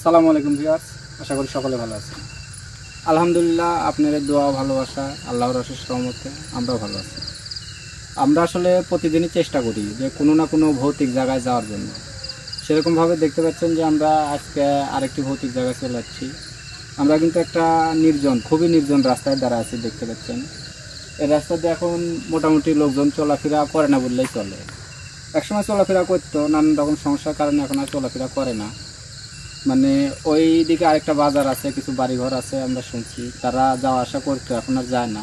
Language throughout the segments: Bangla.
আসসালামু আলাইকুম ভিউয়ার্স, আশা করি সকলে ভালো আছেন। আলহামদুলিল্লাহ, আপনাদের দোয়া ভালোবাসা আল্লাহর অশেষ রহমতে আমরাও ভালো আছি। আমরা আসলে প্রতিদিনই চেষ্টা করি যে কোনো না কোনো ভৌতিক জায়গায় যাওয়ার জন্য। সেরকমভাবে দেখতে পাচ্ছেন যে আমরা আজকে আরেকটি ভৌতিক জায়গায় চলে যাচ্ছি। আমরা কিন্তু একটা খুবই নির্জন রাস্তায় দাঁড়া আছি, দেখতে পাচ্ছেন। এই রাস্তাতে এখন মোটামুটি লোকজন চলাফেরা করে না বললেই চলে। একসময় চলাফেরা করতো, নানান রকম সমস্যার কারণে এখন আর চলাফেরা করে না। মানে ওই দিকে আরেকটা বাজার আছে, কিছু বাড়িঘর আছে, আমরা শুনছি তারা যাওয়া আসা করতো, এখন আর যায় না।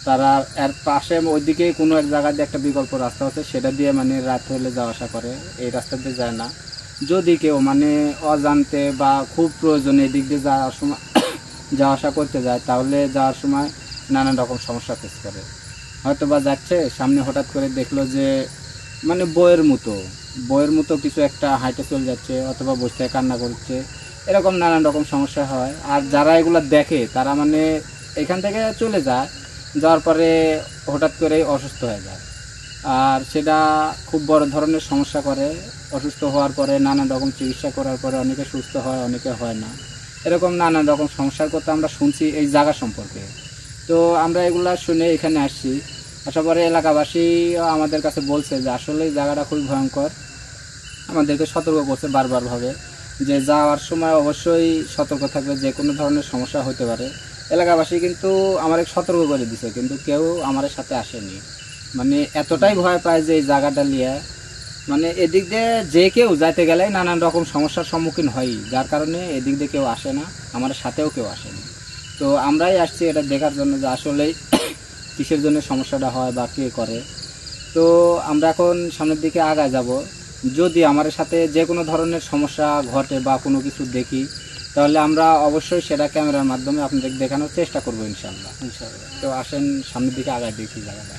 তারা এর পাশে ওইদিকে কোনো এক জায়গায় দিয়ে একটা বিকল্প রাস্তা আছে, সেটা দিয়ে মানে রাত হলে যাওয়া আসা করে, এই রাস্তা দিয়ে যায় না। যদি কেউ মানে অজান্তে বা খুব প্রয়োজনে এদিক দিয়ে যাওয়ার সময় যাওয়া আসা করতে যায়, তাহলে যাওয়ার সময় নানান রকম সমস্যা ফেস করে। হয়তো বা যাচ্ছে, সামনে হঠাৎ করে দেখলো যে মানে বইয়ের মতো কিছু একটা হাইটে চলে যাচ্ছে, অথবা বসে কান্না করছে, এরকম নানান রকম সমস্যা হয়। আর যারা এগুলো দেখে তারা মানে এখান থেকে চলে যায়, যাওয়ার পরে হঠাৎ করে অসুস্থ হয়ে যায়। আর সেটা খুব বড় ধরনের সমস্যা করে। অসুস্থ হওয়ার পরে নানান রকম চিকিৎসা করার পরে অনেকে সুস্থ হয়, অনেকে হয় না। এরকম নানান রকম সমস্যার কথা আমরা শুনছি এই জায়গা সম্পর্কে। তো আমরা এগুলা শুনে এখানে আসছি। আসার পরে এলাকাবাসী আমাদের কাছে বলছে যে আসলে এই জায়গাটা খুবই ভয়ঙ্কর। আমাদেরকে সতর্ক করছে বারবারভাবে যে যাওয়ার সময় অবশ্যই সতর্ক থাকবে, যে কোনো ধরনের সমস্যা হতে পারে। এলাকাবাসী কিন্তু আমাদের সতর্ক করে দিছে, কিন্তু কেউ আমার সাথে আসেনি। মানে এতটাই ভয় পায় যে এই জায়গাটা নিয়ে, মানে এদিক দিয়ে যে কেউ যাইতে গেলেই নানান রকম সমস্যার সম্মুখীন হয়, যার কারণে এদিক দিয়ে কেউ আসে না, আমার সাথেও কেউ আসেনি। তো আমরাই আসছি এটা দেখার জন্য যে আসলেই কিসের জন্য সমস্যাটা হয় বা কে করে। তো আমরা এখন সামনের দিকে আগায় যাব। যদি আমার সাথে যে কোনো ধরনের সমস্যা ঘটে বা কোনো কিছু দেখি, তাহলে আমরা অবশ্যই সেটা ক্যামেরার মাধ্যমে আপনাদের দেখানোর চেষ্টা করবো ইনশাল্লাহ। তো আসেন সামনের দিকে আগায় দেখি জায়গাটা।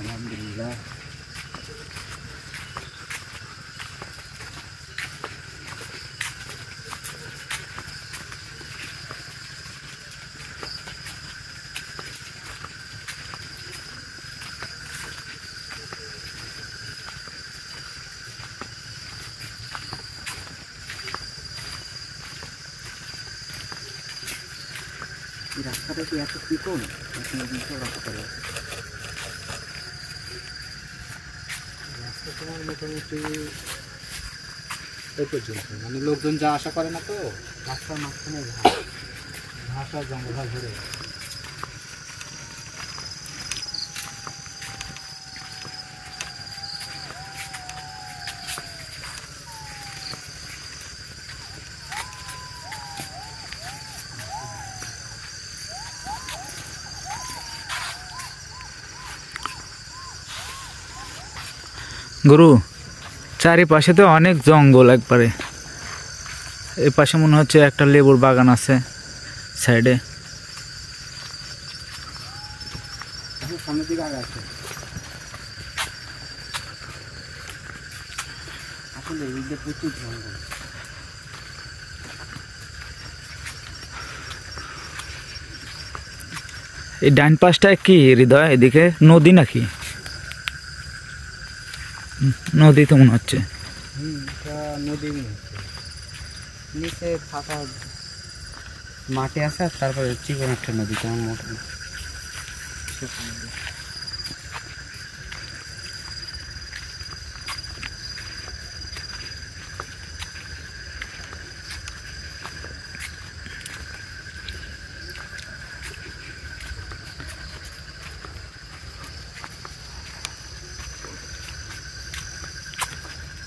আলহামদুলিল্লাহ, এই রাস্তাটা কি এত চিকন? রাস্তা তোমার মোটামুটি এই পর্যন্ত, মানে লোকজন যা আশা করে না, তো রাস্তার মাঝখানে ঘাস আর জঙ্গল ঘুরে। গুরু, চারিপাশে তো অনেক জঙ্গল, একবারে এই পাশে মনে হচ্ছে একটা লেবুর বাগান আছে সাইডে। সামনের দিকে আগে আছে, আসলে এই যে প্রচুর জঙ্গল। এই ডাইন পাশটায় কি হৃদয়? এদিকে নদী নাকি? নদী তো মনে হচ্ছে। এটা নদী হচ্ছে, নিচে ফাঁকা মাটি আছে, আর তারপরে চিকন একটা নদী, কেমন মোটা।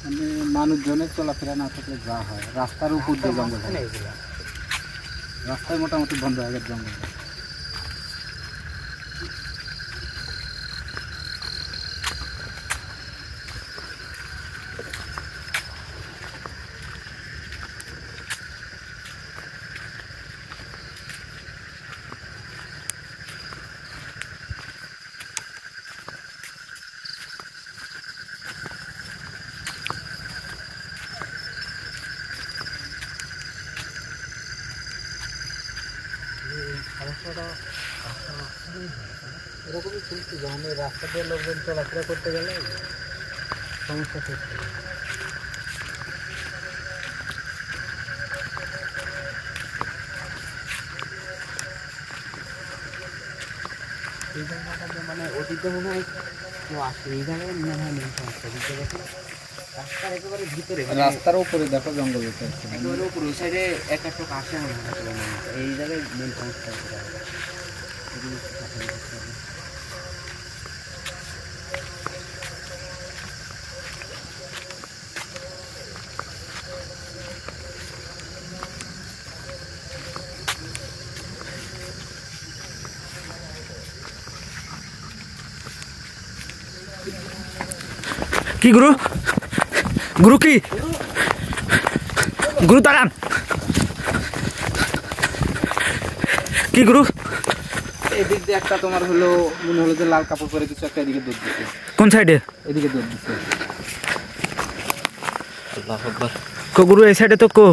মানে মানুষজনের চলাফেরা না থাকলে যা হয়, রাস্তার উপর দিয়ে জঙ্গল হয়, রাস্তায় মোটামুটি বন্ধ হয়ে গেছে জঙ্গল। এরকমই শুনছি যখন এই রাস্তা দিয়ে লোকজন চলাফেরা করতে গেলে সমস্যা সৃষ্টি হয়। এই জায়গাটাতে মানে অতীতে মনে হয় কেউ আসে, এই জায়গায় মনে হয় মেন সমস্যা বুঝতে পারছি। রাস্তার একেবারে ভিতরে, রাস্তার উপরে দেখো জঙ্গল একেবারে উপরে, ওই সাইডে একটা টোক আসে মনে হয়, এই জায়গায় মেন সমস্যা হচ্ছে। কি গুরু, গুরু কি গুরু, দাঁড়ান। কি গুরু? এদিক দিয়ে একটা তোমার হলো মনে হলো যে লাল কাপড় পরে কিছু একটা এদিকে দৌড় দিচ্ছে। কোন সাইডে? এদিকে দৌড় দিচ্ছে। আল্লাহু আকবার। কো গুরু, এই সাইডে তো কো।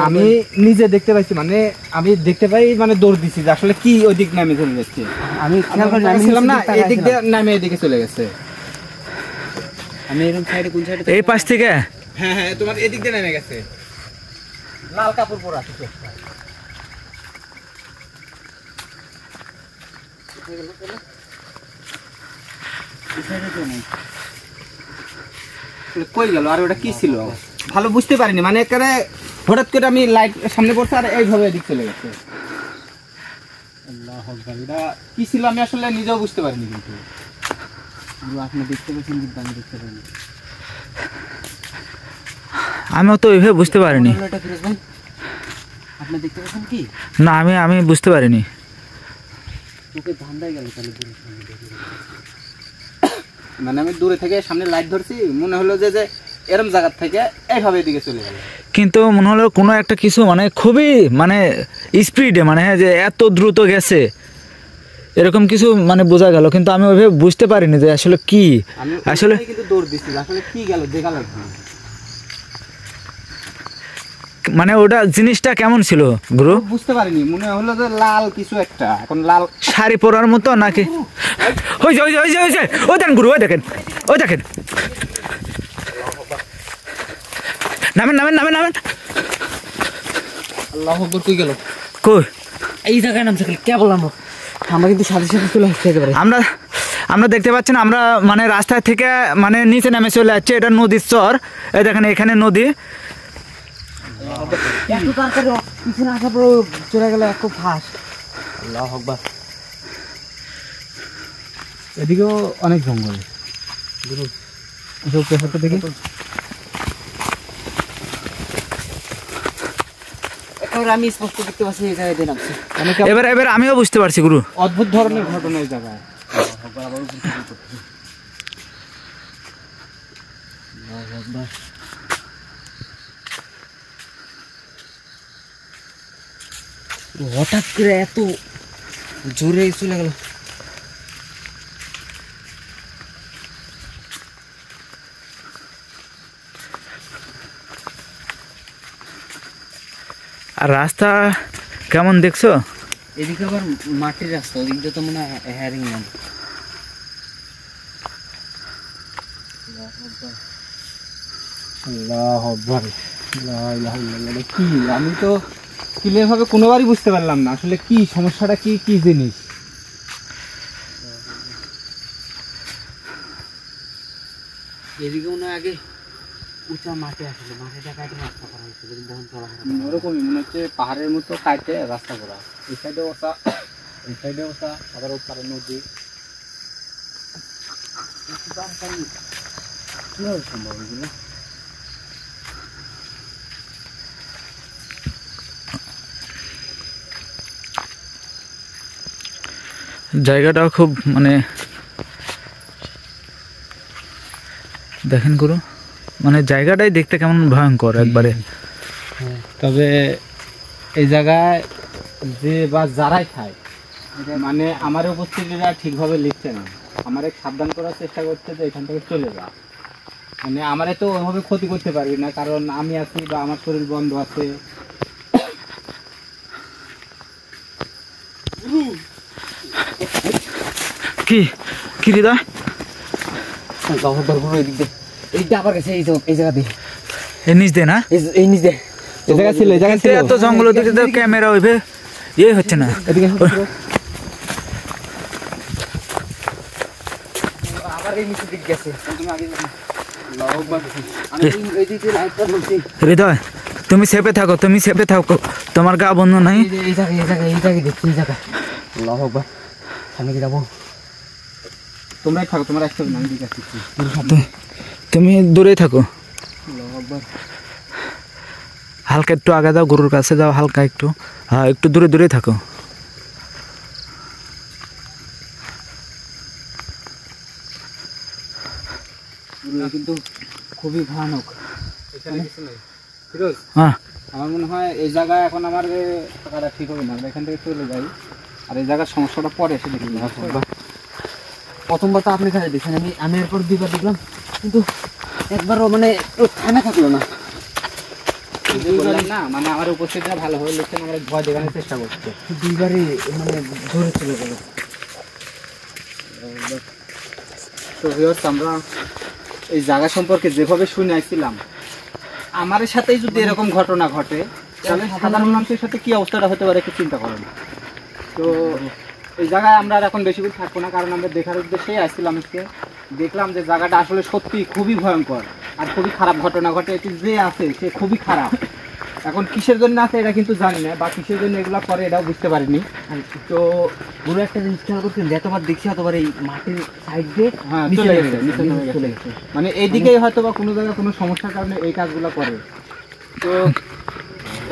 আমি নিজে দেখতে পাইছি, মানে আমি দেখতে পাই, মানে দৌড় দিছি যে আসলে কি ওই দিক নামে চলে যাচ্ছে। আমি খেয়াল করে নামিছিলাম না, এদিক দিয়ে নামে এদিকে চলে গেছে। আমি এরকম সাইডে, কোন সাইডে? এই পাশ থেকে? হ্যাঁ হ্যাঁ, তোমার এদিক দিয়ে নেমে গেছে, লাল কাপড় পরা আছে। কই গেল? আর ওটা কি ছিল ভালো বুঝতে পারিনি, মানে একেবারে হঠাৎ করে আমি লাইট সামনে পড়ছে আর এইভাবে এদিক চলে গেছে। আল্লাহু আকবার, এটা কি ছিল আমি আসলে নিজেও বুঝতে পারিনি। কিন্তু আপনি দেখতে পেয়েছেন? কিন্তু আমি দেখতে পারিনি। আমিও তো ওইভাবে বুঝতে পারিনি। আপনি দেখতে পেয়েছেন কি? না, আমি বুঝতে পারিনি। তোকে ধান্দায় গেল তাহলে। মানে আমি দূরে থেকে সামনে লাইট ধরছি, মনে হলো যে এরম জায়গা থেকে এইভাবে এদিকে চলে গেল। কিন্তু মনে হলো কোনো একটা কিছু মানে খুবই মানে স্পিডে, মানে যে এত দ্রুত গেছে এরকম কিছু মানে বোঝা গেল। কিন্তু আমি ওইভাবে বুঝতে পারিনি যে আসলে কি। আসলে কিন্তু দৌড় দিচ্ছি, আসলে কি গেল দেখাল মানে ওটা জিনিসটা কেমন ছিল গুরু? বুঝতে পারিনি, মনে হলো যে লাল কিছু একটা, এখন লাল শাড়ি পরার মতো নাকি? ওই যে ওই যে ওই যে ওই যে ওই দেখেন গুরু, ওই দেখেন, ওই দেখেন। নামেন নামেন নামেন নামেন। আল্লাহু আকবার, কই গেল? কই? এই জায়গায় নামছে কে বললাম? আমরা কিন্তু সাথে সাথে চলে আসছি একেবারে। আমরা দেখতে পাচ্ছেন, আমরা মানে রাস্তা থেকে মানে নিচে নেমে চলে যাচ্ছে। এটা নদীর চর, এই দেখেন এখানে নদী। এত তাড়াতাড়ি পিছনে আসার পর চলে গেল খুব ফাস্ট। আল্লাহু আকবার। এদিকেও অনেক জঙ্গল গুরু, এসব পেছাতে দেখি। এবার আমি স্পষ্ট দেখতে পাচ্ছি এই জায়গায় দিয়ে নামছি। এবার আমিও বুঝতে পারছি গুরু, অদ্ভুত ধরনের ঘটনা এই জায়গায়। হঠাৎ করে এত জোরে চলে গেল। আর রাস্তা কেমন দেখছো? এদিকে আবার মাটির রাস্তা, ওদিক দিয়ে তো মনে হয় হ্যারিং ম্যান। আল্লাহু আকবার, লা ইলাহা ইল্লাল্লাহ। কি আমি তো ক্লিয়ার ভাবে কোনোবারই বুঝতে পারলাম না আসলে কি সমস্যাটা, কি কি জিনিস। এদিকে মনে হয় আগে উঁচা মাঠে আসলে মাটিটা কাটে রাস্তা করা হয়েছিল, কিন্তু এখন চলাফেরা ওরকমই মনে হচ্ছে পাহাড়ের মতো কাটে রাস্তা করা। এই সাইডে ওসা, এই সাইডে ওসা, আবার ওপারে নদী। কিভাবে সম্ভব এগুলো? জায়গাটাও খুব মানে দেখেন গুরু, মানে জায়গাটাই দেখতে কেমন ভয়ঙ্কর একবারে। তবে এই জায়গায় যে বা যারাই খায়, মানে আমার উপস্থিতিটা ঠিকভাবে লিখছে না, আমার সাবধান করার চেষ্টা করছে যে এখান থেকে চলে যা। মানে আমারে তো ওইভাবে ক্ষতি করতে পারবি না, কারণ আমি আছি বা আমার শরীর বন্ধ আছে। কি কি হৃদয় এইটা আবার গেছে এই জায়গা দিয়ে এই নিচ দে না এই নিচে এই জায়গা ছিল এই জায়গা ছিল এত জঙ্গল দিকে তো ক্যামেরা ওইবে ইয়ে হচ্ছে না এদিকে আবার এই নিচে দিক গেছে তুমি আগে আমি এই দিকে লাইটটা বলছি হৃদয় তুমি সেপে থাকো তোমার গা বন্ধ নাই এই জায়গায় দেখছি এই জায়গা আল্লাহু আকবার সামনে কি যাবো তোমরাই থাকো, তোমরা একসাথে নাম দিকে আসছি। তুমি দূরে থাকো, আল্লাহু আকবার। হালকা একটু আগে যাও, গরুর কাছে যাও হালকা একটু, হ্যাঁ একটু দূরে দূরে থাকো। কিন্তু খুবই ভয়ানক। এখানে কিছু নেই ফিরোজ, হ্যাঁ আমার মনে হয় এই জায়গায় এখন আমার থাকাটা ঠিক হবে না, আমরা এখান থেকে চলে যাই। আর এই জায়গার সমস্যাটা পরে এসে দেখি। প্রথমবার তো আপনি খালি দেখছেন, আমি এরপর দুইবার দেখলাম, কিন্তু একবারও মানে থামে থাকলো না। বললাম না, মানে আমার উপস্থিতিটা ভালো হয়ে লিখছেন, আমরা ভয় দেখানোর চেষ্টা করছি। দুইবারই মানে ধরে চলে গেল। তো ভিউয়ার্স, আমরা এই জায়গা সম্পর্কে যেভাবে শুনে আসছিলাম, আমার সাথেই যদি এরকম ঘটনা ঘটে তাহলে সাধারণ মানুষের সাথে কি অবস্থাটা হতে পারে একটু চিন্তা করেন। তো এই জায়গায় আমরা আর এখন বেশিক্ষণ থাকবো না, কারণ আমরা দেখার উদ্দেশ্যেই আসছিলাম। আজকে দেখলাম যে জায়গাটা আসলে সত্যি খুবই ভয়ঙ্কর আর খুবই খারাপ ঘটনা ঘটে। এটি যে আছে সে খুবই খারাপ। এখন কিসের জন্য আছে এটা কিন্তু জানি না, বা কিসের জন্য এগুলো করে এটাও বুঝতে পারিনি। তো পুরো একটা জিনিস খেয়াল করছেন, যতবার দেখছি অতবার এই মাটির সাইড দিয়ে হ্যাঁ নিচে চলে নেমে গেছে, নিচে নেমে চলে গেছে। গেছে। মানে এইদিকেই হয়তো বা কোনো জায়গায় কোনো সমস্যার কারণে এই কাজগুলো করে। তো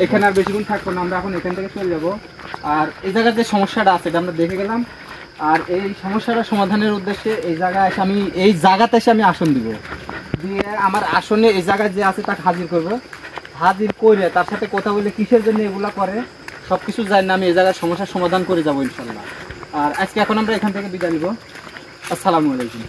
এখানে আর বেশিক্ষণ থাকবো না, আমরা এখন এখান থেকে চলে যাব। আর এই জায়গার যে সমস্যাটা আছে এটা আমরা দেখে গেলাম। আর এই সমস্যাটা সমাধানের উদ্দেশ্যে এই জায়গায় এসে এই জায়গাতে এসে আমি আসন দিব, দিয়ে আমার আসনে এই জায়গায় যে আছে তাকে হাজির করব। হাজির করে তার সাথে কথা বলে কিসের জন্য এগুলা করে সব কিছু জানি না, আমি এই জায়গার সমস্যার সমাধান করে যাবো ইনশাল্লাহ। আর আজকে এখন আমরা এখান থেকে বিদায় নিব। আসসালামু আলাইকুম।